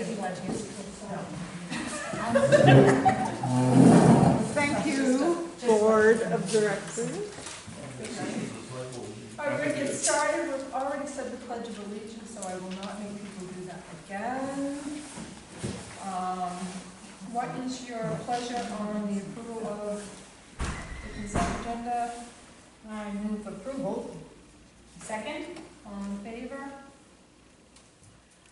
If you want to. Thank you, Board of Directors. All right, we're going to get started. We've already said the Pledge of Allegiance, so I will not make people do that again. What is your pleasure on the approval of the consent agenda? I move approval. Second, all in favor?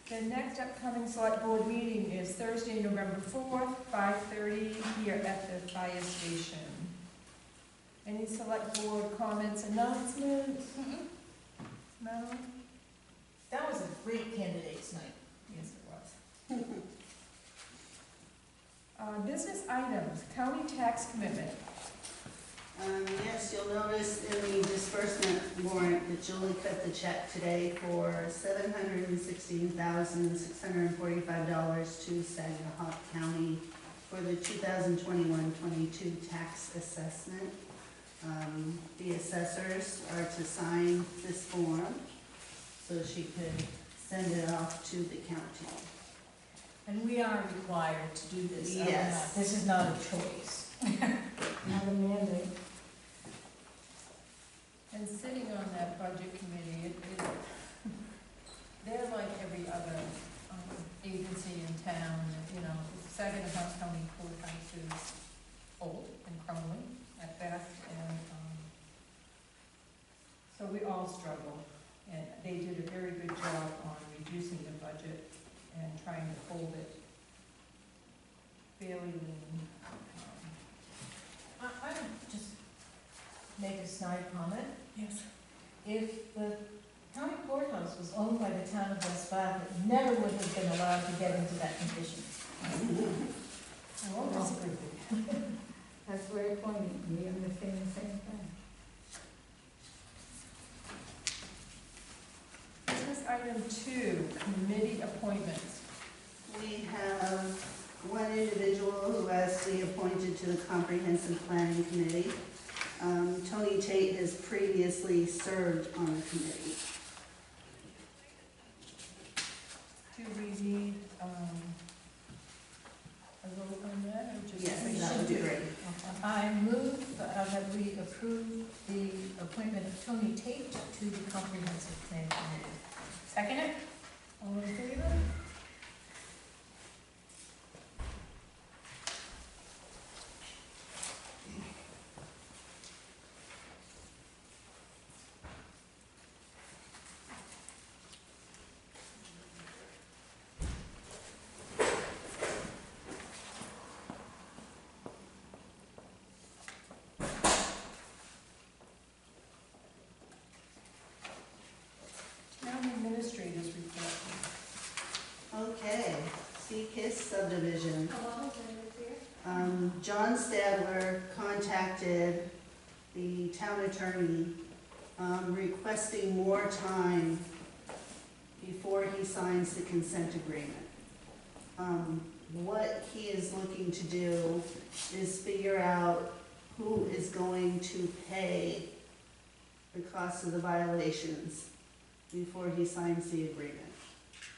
The next upcoming select board meeting is Thursday, November 4th, 5:30 here at the fire station. Any select board comments, announcements? No? That was a great candidates night. Yes, it was. Business items, county tax commitment. Yes, you'll notice in the disbursement warrant that Julie cut the check today for $716,645 to Saginaw County for the 2021-22 tax assessment. The assessors are to sign this form so she could send it off to the county. And we are required to do this. are we Yes. not? This is not a choice. Not a mandate. And sitting on that budget committee, they're like every other agency in town. You know, Saginaw County Courthouse is old and crumbling at best, and so we all struggle. And they did a very good job on reducing the budget and trying to hold it fairly lean. I would just make a snide comment. Yes. If the county courthouse was owned by the town of West Bath, it never would have been allowed to get into that condition. I won't disagree with you. That's very funny, we understand the same thing. Business item 2, committee appointments. We have one individual who has to be appointed to the Comprehensive Planning Committee. Tony Tate has previously served on the committee. Do we need a vote on that, or just? Yes, that would be great. I move that we approve the appointment of Tony Tate to the Comprehensive Plan Committee. Second it? All in favor? Town administrators report. Okay, Seakiss subdivision. John Stadler contacted the town attorney requesting more time before he signs the consent agreement. What he is looking to do is figure out who is going to pay the cost of the violations before he signs the agreement.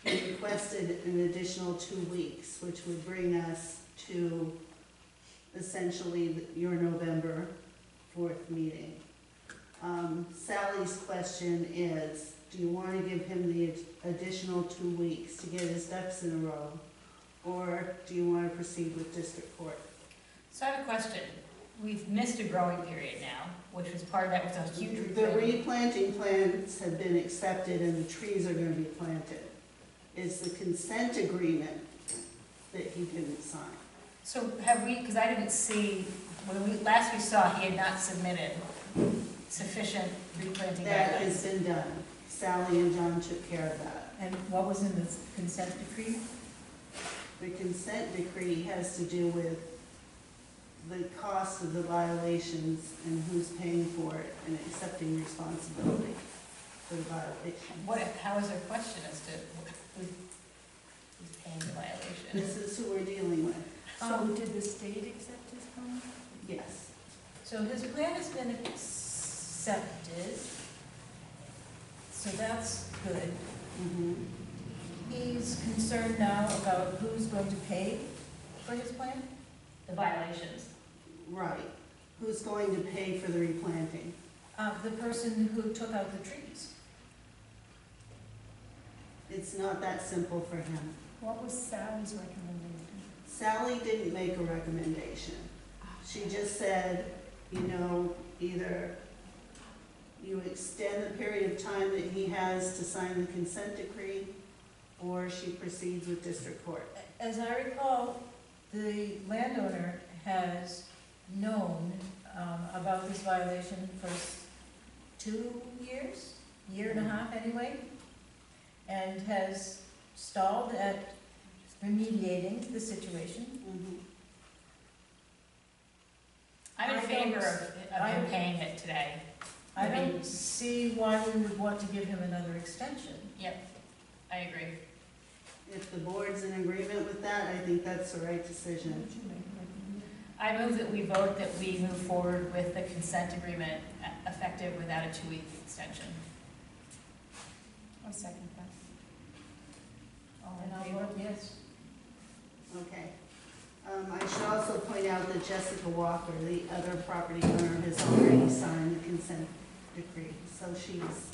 He requested an additional 2 weeks, which would bring us to essentially your November 4th meeting. Sally's question is, do you want to give him the additional 2 weeks to get his ducks in a row? Or do you want to proceed with district court? So I have a question. We've missed a growing period now, which was part of that was a huge The replanting. replanting plans have been accepted and the trees are going to be planted. It's the consent agreement that he didn't sign. So have we, because I didn't see, when last we saw, he had not submitted sufficient replanting That guidelines. has been done. Sally and John took care of that. And what was in the consent decree? The consent decree has to do with the cost of the violations and who's paying for it and accepting responsibility for the violation. How is there a question as to who's paying the violation? This is who we're dealing with. So did the state accept his plan? Yes. So his plan has been accepted, so that's good. Mm-hmm. He he's concerned now about who's going to pay for his plan? The violations. Right. Who's going to pay for the replanting? The person who took out the trees. It's not that simple for him. What was Sally's recommendation? Sally didn't make a recommendation. She just said, you know, either you extend the period of time that he has to sign the consent decree, or she proceeds with district court. As I recall, the landowner has known about this violation for 2 years, year and a half anyway, and has stalled at remediating the situation. Mhm. I'm in I favor don't- of him paying it today. I don't see why we would want to give him another extension. Yep, I agree. If the board's in agreement with that, I think that's the right decision. Would you make a recommendation? I move that we vote that we move forward with the consent agreement effective without a 2-week extension. I'll second that. All And in I'll favor? vote yes. Okay. I should also point out that Jessica Walker, the other property owner, has already signed the consent decree, so she's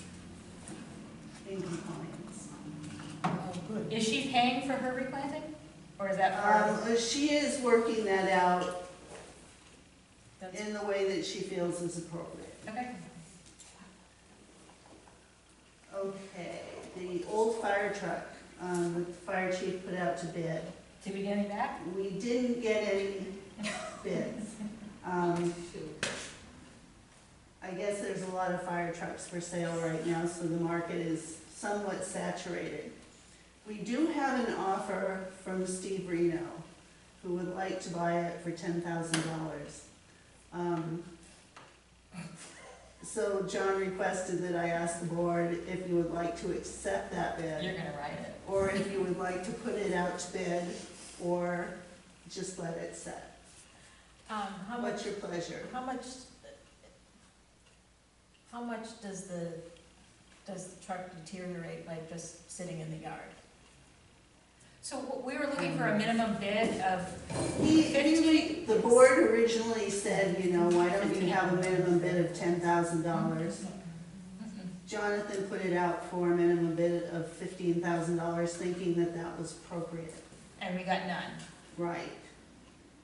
in compliance. Oh, good. Is she paying for her replanting? Or is that part of? She is working that out That's- in the way that she feels is appropriate. Okay. Okay, the old fire truck, the fire chief put out to bid. Did we get any back? We didn't get any bids. I guess there's a lot of fire trucks for sale right now, so the market is somewhat saturated. We do have an offer from Steve Reno, who would like to buy it for $10,000. So John requested that I ask the board if you would like to accept that bid, You're gonna write it. or if you would like to put it out to bid, or just let it set. How much, What's your pleasure? how much does the truck deteriorate by just sitting in the yard? So we were looking for a minimum bid of, The board originally said, you know, why don't you have a minimum bid of $10,000? Jonathan put it out for a minimum bid of $15,000, thinking that that was appropriate. and we got none. Right.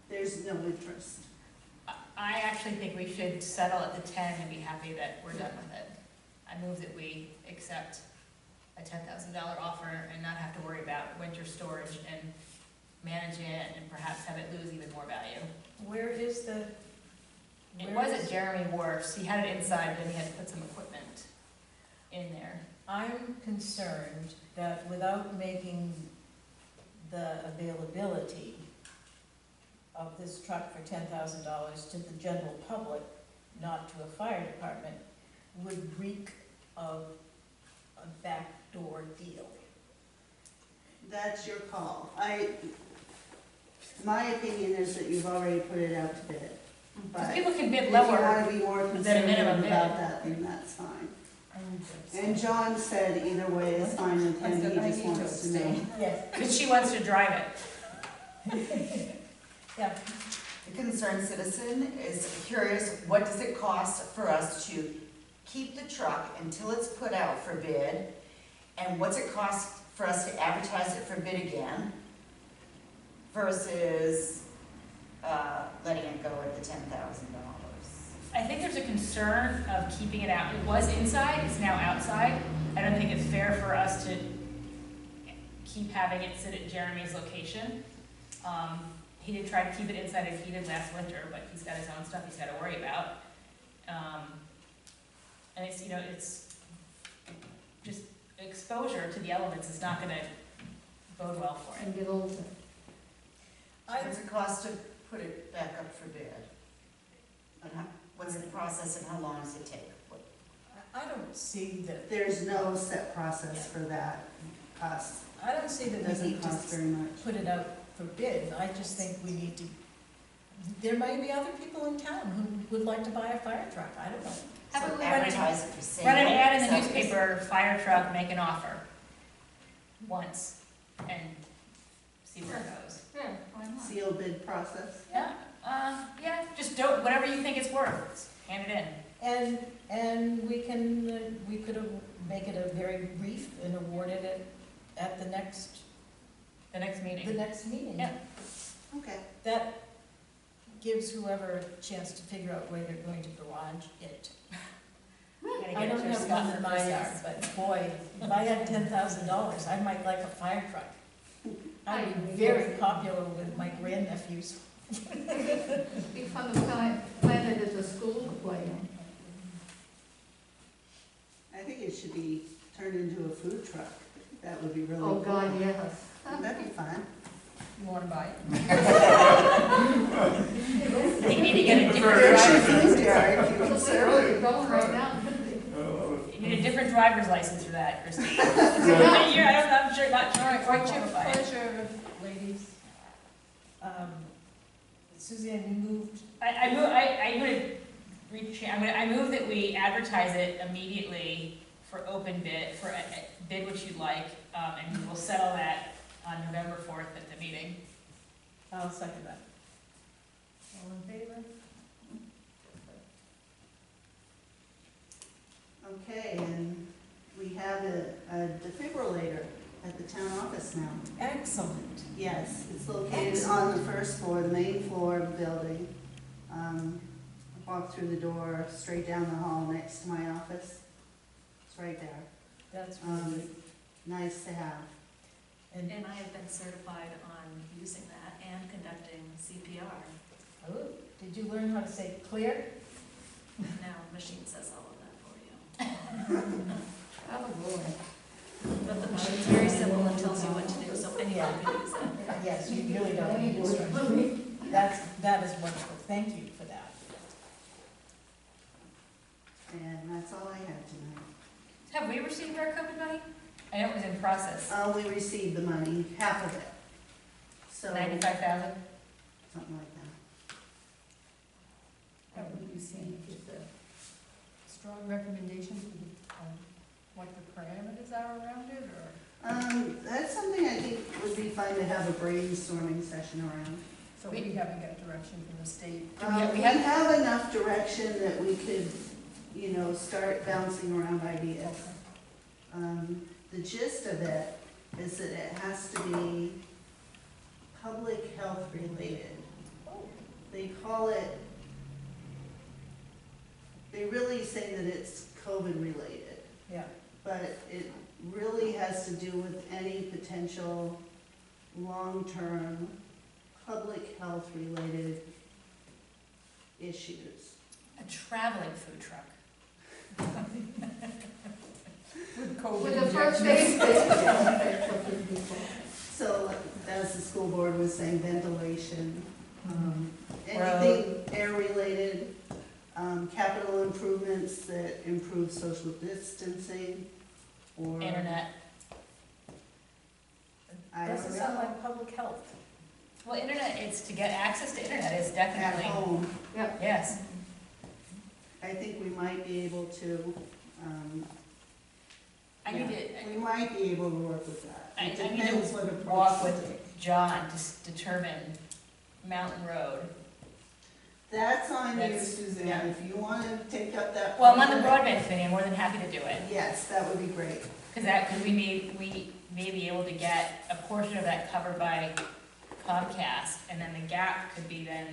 There's no interest. I actually think we should settle at the 10 and be happy that we're done with it. I move that we accept a $10,000 offer and not have to worry about winter storage and managing it and perhaps have it lose even more value. Where is the? It where was is- at Jeremy Wharf's, he had it inside, but he had to put some equipment in there. I'm concerned that without making the availability of this truck for $10,000 to the general public, not to a fire department, would reek of a backdoor deal. That's your call. My opinion is that you've already put it out to bid. Because But people can if bid you lower. want to be more conservative minimum about bid. that, then that's fine. And John said either way is fine with him, he just wants to know. Yes, Because she wants to drive it. yeah. The concerned citizen is curious, what does it cost for us to keep the truck until it's put out for bid? And what's it cost for us to advertise it for bid again versus letting it go at the $10,000? I think there's a concern of keeping it out. It was inside, it's now outside. I don't think it's fair for us to keep having it sit at Jeremy's location. He did try to keep it inside and heated last winter, but he's got his own stuff he's got to worry about. And it's, you know, it's just exposure to the elements is not gonna bode well for it. And get older. What's it cost to put it back up for bid? And what's the process and how long does it take? I don't see that, There's no set process for that cost. I don't see that It we doesn't need cost to very much. put it out for bid. I just think we need to, there might be other people in town who would like to buy a fire truck, I don't know. How So about we run advertise it for sale? an ad in the So- newspaper, fire truck, make an offer. Once. and see where it goes. Yeah, why not? Sealed bid process. Yeah, just don't, whatever you think it's worth, hand it in. And we could make it a very brief and award it at the next meeting. Yeah. Okay. That gives whoever a chance to figure out where they're going to garage it. Gotta I get it don't to have Scott one for in my yard, Christmas. but boy, if I had $10,000, I might like a fire truck. I'd be I- very popular with my grandnephews. Be fun to plan it as a school play. I think it should be turned into a food truck. That would be really Oh, cool. God, yes. That'd be fun. You wanna buy it? You need to get a different There's your driver's food, Derek. You can That's serve where it. you're going right now. You need a different driver's license for that, Christine. I'm sure, not sure, quite What's sure your about it. pleasure, ladies? Suzanne, you moved, I'm gonna, I move that we advertise it immediately for open bid, bid what you'd like, and we will settle that on November 4th at the meeting. I'll second that. All in favor? Okay, and we have a defibrillator at the town office now. Excellent. Yes, it's located on the first floor, the main floor of the building. Walk through the door, straight down the hall next to my office. It's right there. That's really good. Nice to have. And, And I have been certified on using that and conducting CPR. oh, did you learn how to say clear? Now, the machine says all of that for you. Oh, boy. But the machine's very simple and tells you what to do, so anyone can use it. Yes, you really don't need instructions. That is wonderful. Thank you for that. And that's all I have tonight. Have we received our COVID money? I know it was in process. We received the money, half of it. So, 95,000? something like that. That would be seen, just a Strong recommendation for what the parameters are around it, or? That's something I think would be fun to have a brainstorming session around. So we haven't got direction from the state. we We have- have enough direction that we could, start bouncing around ideas. The gist of it is that it has to be public health related. They call it, they really say that it's COVID related, Yeah. but it really has to do with any potential long-term public health related issues. A traveling food truck. With COVID with the first injections. aid that's what it'd be called. So, as the school board was saying, ventilation, anything air-related, capital improvements that improve social distancing, or. Internet. I don't Doesn't sound know, like public health. Well, internet, it's to get access to internet is at definitely, home. yes. I think we might be able to, I need we might be able to work with that. I It need to depends what to approach walk we with take. John to determine Mountain Road. That's on you, That's- Suzanne, yeah. if you wanna take up that. Well, I'm on the project, broadband committee, I'm more than happy to do it. Yes, that would be great. Because we may be able to get a portion of that covered by Comcast, and then the gap could be then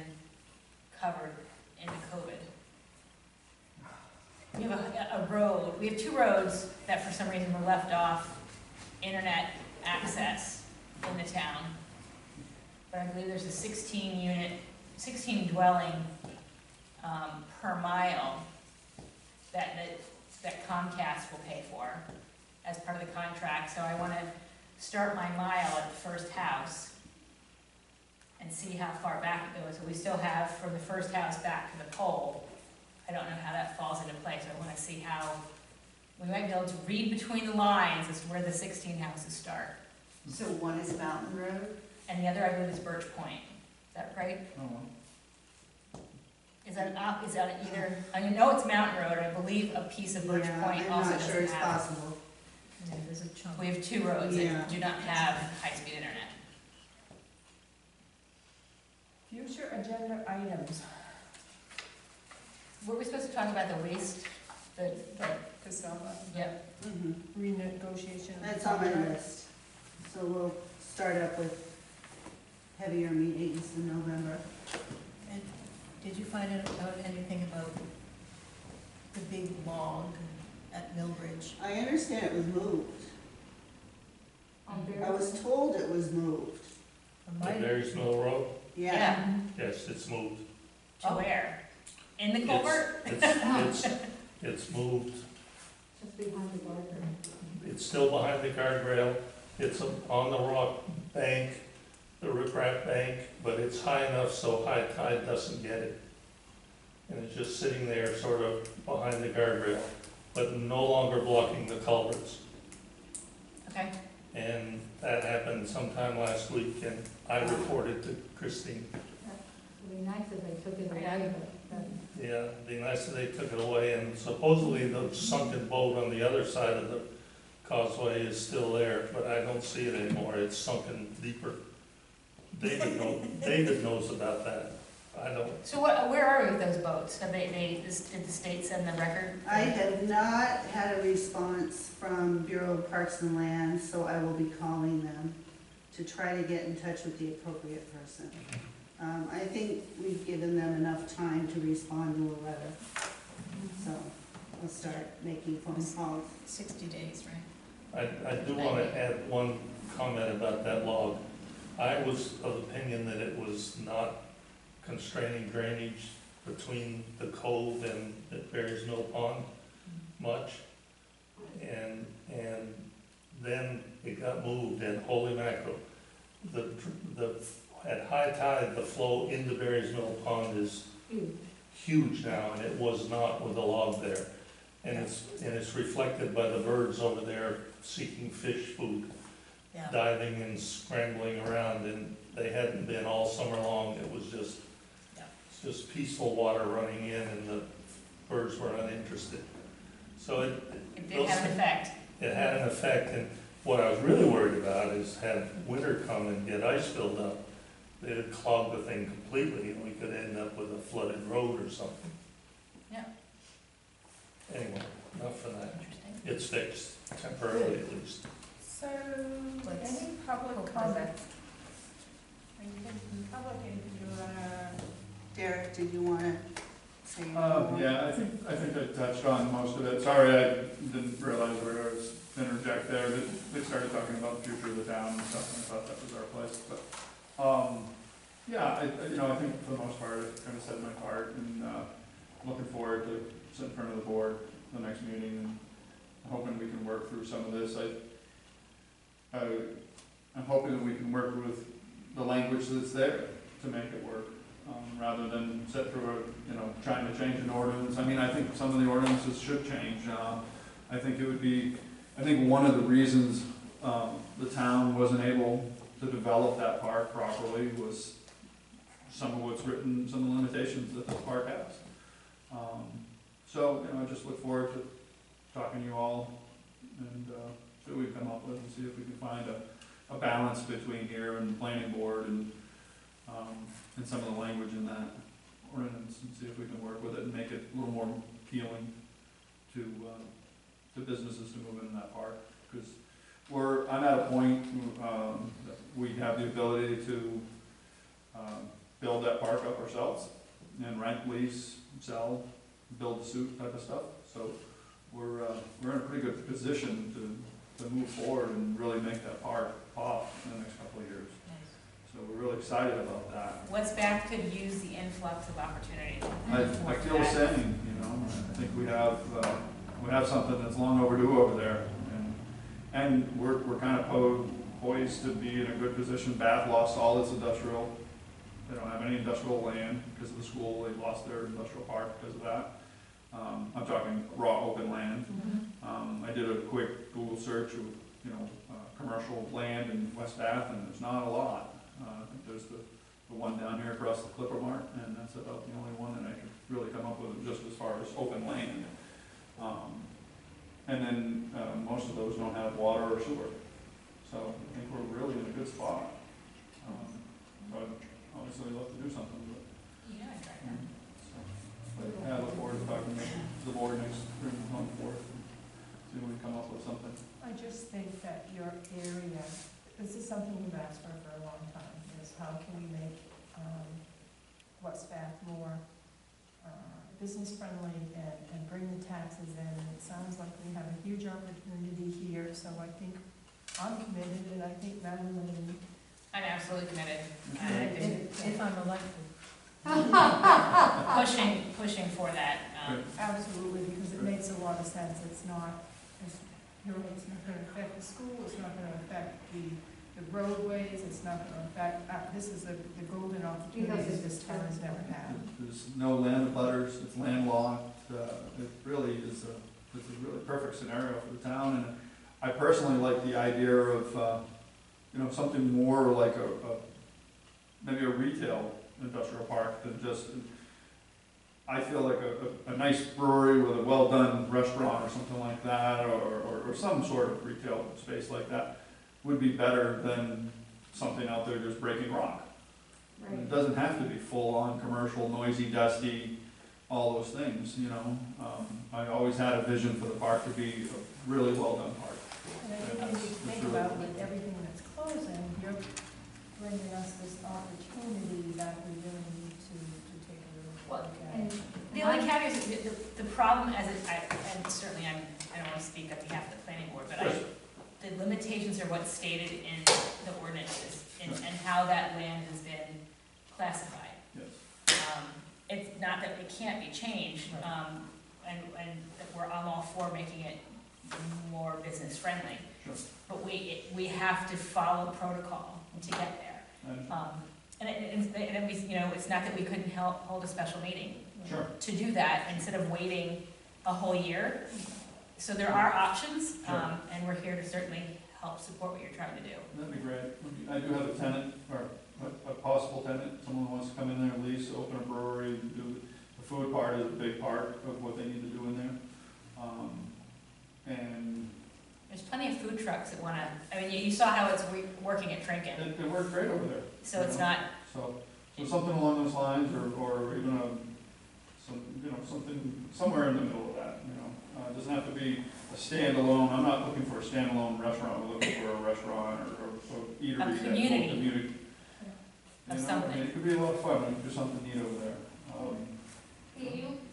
covered into COVID. We have a road, we have two roads that for some reason were left off internet access in the town. But I believe there's a 16 dwelling, per mile that Comcast will pay for as part of the contract. So I wanna start my mile at the first house and see how far back it goes. So we still have from the first house back to the pole. I don't know how that falls into place. I wanna see how, we might be able to read between the lines as to where the 16 houses start. So one is Mountain Road? And the other, I believe, is Birch Point. Is that right? Is that either, I know it's Mountain Road, I believe a piece of Birch Yeah, Point I'm also not sure doesn't it's have. possible. Yeah, there's a chunk. We have 2 roads Yeah. that do not have high-speed internet. Future agenda items, Were we supposed to talk about the waste, the, Casella, yep, Mhm. renegotiation. That's on my list. So we'll start up with heavier meetings in November. And did you find out anything about the big log at Millbridge? I understand it was moved. On I was told it was moved. Or might- Mary's Mill Road, Yeah. yes, it's moved. to where? In the culvert? It's moved, Just behind the garden. it's still behind the guardrail, it's on the rock bank, the riprap bank, but it's high enough so high tide doesn't get it. And it's just sitting there sort of behind the guardrail, but no longer blocking the culverts. Okay, And that happened sometime last week, and I reported to Christine. It'd be nice if they took it away, but Yeah, it'd be nice if they took it away, and supposedly the sunken boat on the other side of the causeway is still there, but I don't see it anymore, it's sunken deeper. David knows about that, I don't. so where are we with those boats? Have did the state send the record? I have not had a response from Bureau of Parks and Lands, so I will be calling them to try to get in touch with the appropriate person. I think we've given them enough time to respond to a letter, so I'll start making phone calls. 60 days, right? I do want to add one comment about that log. I was of opinion that it was not constraining drainage between the cove and Barry's Mill Pond much. And then it got moved, and holy mackerel, at high tide, the flow into Barry's Mill Pond is huge. huge now, and it was not with the log there. And it's reflected by the birds over there seeking fish food, Yeah. diving and scrambling around, and they hadn't been all summer long. It was just, Yeah. it's just peaceful water running in, and the birds were uninterested. So It did have an effect. it had an effect, and what I was really worried about is had winter come and get ice filled up, it'd clog the thing completely, and we could end up with a flooded road or something. Yeah. Anyway, enough for that. Interesting. It's fixed, temporarily at least. So, Let's- any public comments? Anything from the public, anything you wanna? Derek, did you want to say more? Yeah, I think I touched on most of it. Sorry, I didn't realize where I was interject there. They started talking about the future of the town and stuff, and I thought that was our place. But, yeah, I think for the most part, I kind of said my part, and looking forward to sitting in front of the board the next meeting, and hoping we can work through some of this. I'm hoping that we can work with the language that's there to make it work, rather than sit through trying to change an ordinance. I mean, I think some of the ordinances should change. I think one of the reasons the town wasn't able to develop that park properly was some of what's written, some of the limitations that the park has. So, I just look forward to talking to you all and see what we come up with, and see if we can find a balance between here and the planning board and some of the language in that ordinance, and see if we can work with it and make it a little more appealing to businesses to move into that park. Because I'm at a point that we have the ability to build that park up ourselves and rent, lease, sell, build to suit type of stuff. So we're in a pretty good position to move forward and really make that park pop in the next couple of years. So we're really excited about that. West Bath could use the influx of opportunity. I feel the same, I think we have something that's long overdue over there, and we're kind of poised to be in a good position. Bath lost all its industrial, they don't have any industrial land because of the school, they lost their industrial park because of that. I'm talking raw open land. I did a quick Google search of, commercial land in West Bath, and there's not a lot. I think there's the one down here across the Clipper Mart, and that's about the only one that I could really come up with just as far as open land. And then, most of those don't have water or sewer. So I think we're really in a good spot. But obviously I'd love to do something with it. Yeah, I tried that. So, but yeah, I look forward to talking to the board next, on the fourth, and see if we can come up with something. I just think that your area, this is something you've asked for a long time, is how can we make West Bath more business friendly and bring the taxes in. And it sounds like we have a huge opportunity here, so I think I'm committed, and I think Madeline. I'm absolutely committed. I think If I'm elected. pushing for that. Absolutely, because it makes a lot of sense. It's not, it's not gonna affect the school, it's not gonna affect the roadways, it's not gonna affect, this is the golden opportunity that this town has never had. There's no land butters, it's landlocked, it really is it's a really perfect scenario for the town, and I personally like the idea of, something more like maybe a retail industrial park than just, I feel like a nice brewery with a well-done restaurant or something like that, or some sort of retail space like that would be better than something out there just breaking rock. It doesn't have to be full-on commercial, noisy, dusty, all those things, I always had a vision for the park to be a really well-done park. And I think if you think about with everything that's closing, you're bringing us this opportunity that we really need to take a little Well, look at. and the only caveat is the problem as and certainly I don't want to speak on behalf of the planning board, but the limitations are what's stated in the ordinances and how that land has been classified. Yes. It's not that it can't be changed, and that I'm all for making it more business friendly. Sure. But we have to follow protocol to get there. And we, it's not that we couldn't hold a special meeting Sure. to do that instead of waiting a whole year. So there are options, Sure. and we're here to certainly help support what you're trying to do. That'd be great. I do have a tenant, or a possible tenant, someone who wants to come in there and lease, open a brewery, do, the food part is a big part of what they need to do in there. And There's plenty of food trucks that wanna, you saw how it's working at Trinket, it worked great over there. so it's not, So something along those lines, or even something, somewhere in the middle of that, it doesn't have to be a standalone, I'm not looking for a standalone restaurant, I'm looking for a restaurant or eatery. That whole community of something. It could be a lot of fun, we could do something neat over there.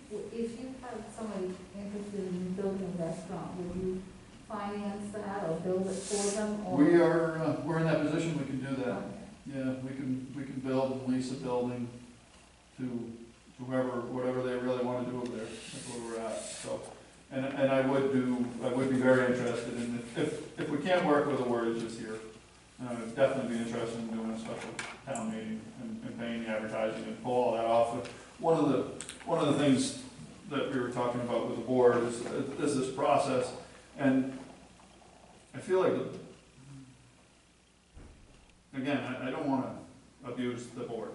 If you have somebody interested in building a restaurant, would you finance that or build it for them, or? We're in that position, we can do that. Yeah, we can build and lease a building to whoever, whatever they really want to do over there. That's where we're at. So, and I would be very interested in, if we can't work with the words this year, I'd definitely be interested in doing a special town meeting and paying the advertising and pull all that off. One of the things that we were talking about with the board is this process, and I feel like, again, I don't want to abuse the board.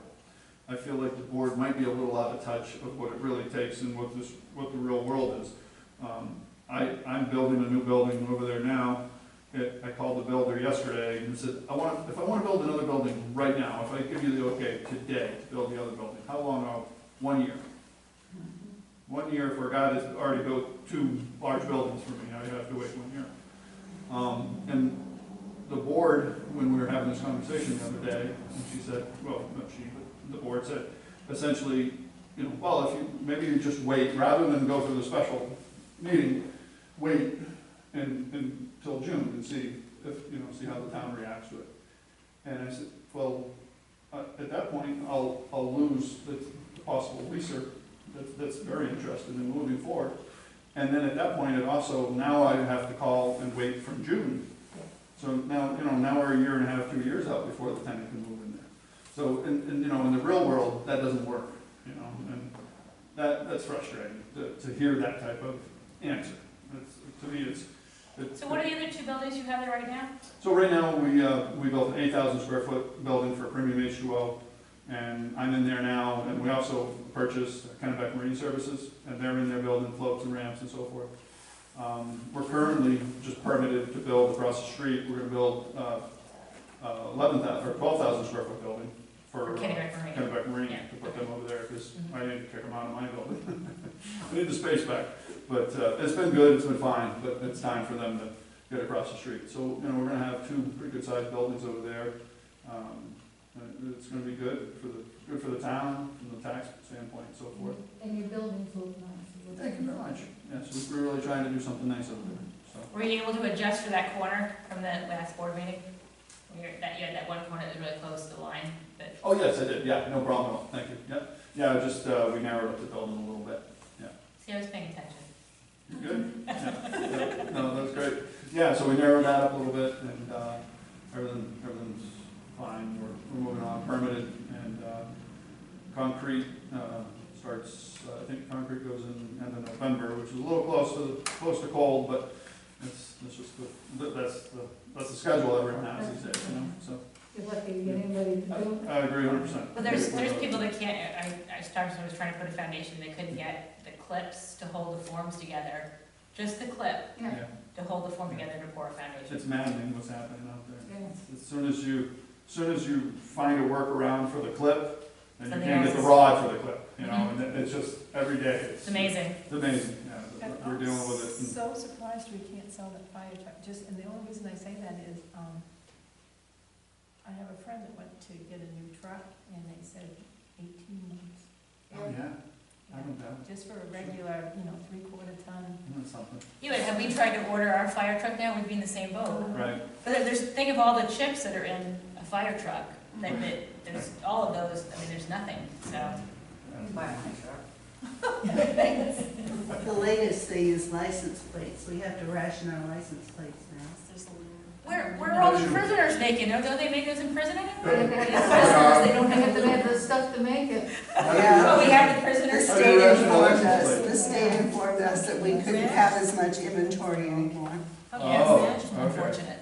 I feel like the board might be a little out of touch of what it really takes and what the real world is. I'm building a new building over there now. I called the builder yesterday and said, if I want to build another building right now, if I give you the okay today to build the other building, how long? 1 year. 1 year for a guy that's already built 2 large buildings for me, now you have to wait 1 year. And the board, when we were having this conversation the other day, and she said, well, not she, but the board said, essentially, well, maybe you just wait, rather than go through the special meeting, wait until June and see see how the town reacts to it. And I said, well, at that point, I'll lose the possible leaser that's very interested in moving forward. And then at that point, now I have to call and wait from June. So now we're a year and a half, 2 years out before the tenant can move in there. So, in the real world, that doesn't work, and that's frustrating to hear that type of answer. To me, it's. So what are the other 2 buildings you have there right now? So right now, we built an 8,000 square foot building for Premium H2O, and I'm in there now, and we also purchased Kennebec Marine Services, and they're in there building floats and ramps and so forth. We're currently just permitted to build across the street, we're gonna build, 11,000, or 12,000 square foot building for Kennebec Marine. Kennebec Marine, Yeah. to put them over there, because Mhm. I need to kick them out of my building. I need the space back, but, it's been good, it's been fine, but it's time for them to get across the street. So, you know, we're gonna have two pretty good sized buildings over there. And it's gonna be good for the town, from the tax standpoint and so forth. And your buildings look nice. Thank you very much. Yes, we're really trying to do something nice over there, so. Were you able to adjust for that corner from the last board meeting? That you had that one corner that was really close to the line, but Oh, yes, I did, yeah, no problem at all, thank you, yep. Yeah, just, we narrowed up the building a little bit. see, I was paying attention. You good? Yeah, no, that's great. Yeah, so we narrowed that up a little bit, and, everything's fine, we're moving on, permitted, and, concrete, starts, I think concrete goes in end of November, which is a little close to cold, but it's just that's the schedule everyone has these days, you know, so. You're lucky to get anybody to do it. I agree 100%. But there's people that can't, I started, I was trying to put a foundation, they couldn't get the clips to hold the forms together, just the clip Yeah. Yeah, to hold the form together to pour a foundation. it's maddening what's happening out there. Yeah. As soon as you find a workaround for the clip, then you Something can't get else the rod for the clip, you know, and it's just, every day, It's amazing. It's amazing, yeah, we're dealing with it. I'm so surprised we can't sell that fire truck, and the only reason I say that is, I have a friend that went to get a new truck, and they said 18 months. Oh, yeah, I don't doubt, Just for a regular, 3/4 ton. that's something, You would, have we tried to order our fire truck now, we'd be in the same boat. right? But there's, think of all the chips that are in a fire truck, there's all of those, I mean, there's nothing, so. The latest thing is license plates. We have to ration our license plates now. Where are all the prisoners making, don't they make those in prison anymore? They don't have to have the stuff to make it. Oh, we have the The prisoners? state informed us that we couldn't have as much inventory anymore. Oh, yes, Oh, that's just okay. unfortunate.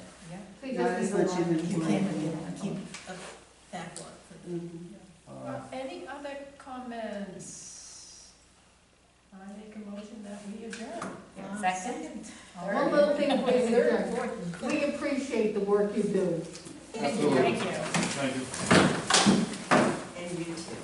They Not just as need much to line it. inventory. Keep a backlog for the. Any other comments? I make a motion that we adjourn. Second? One little thing before you adjourn. We appreciate the work you do. Absolutely. Thank you. Thank you. And you too.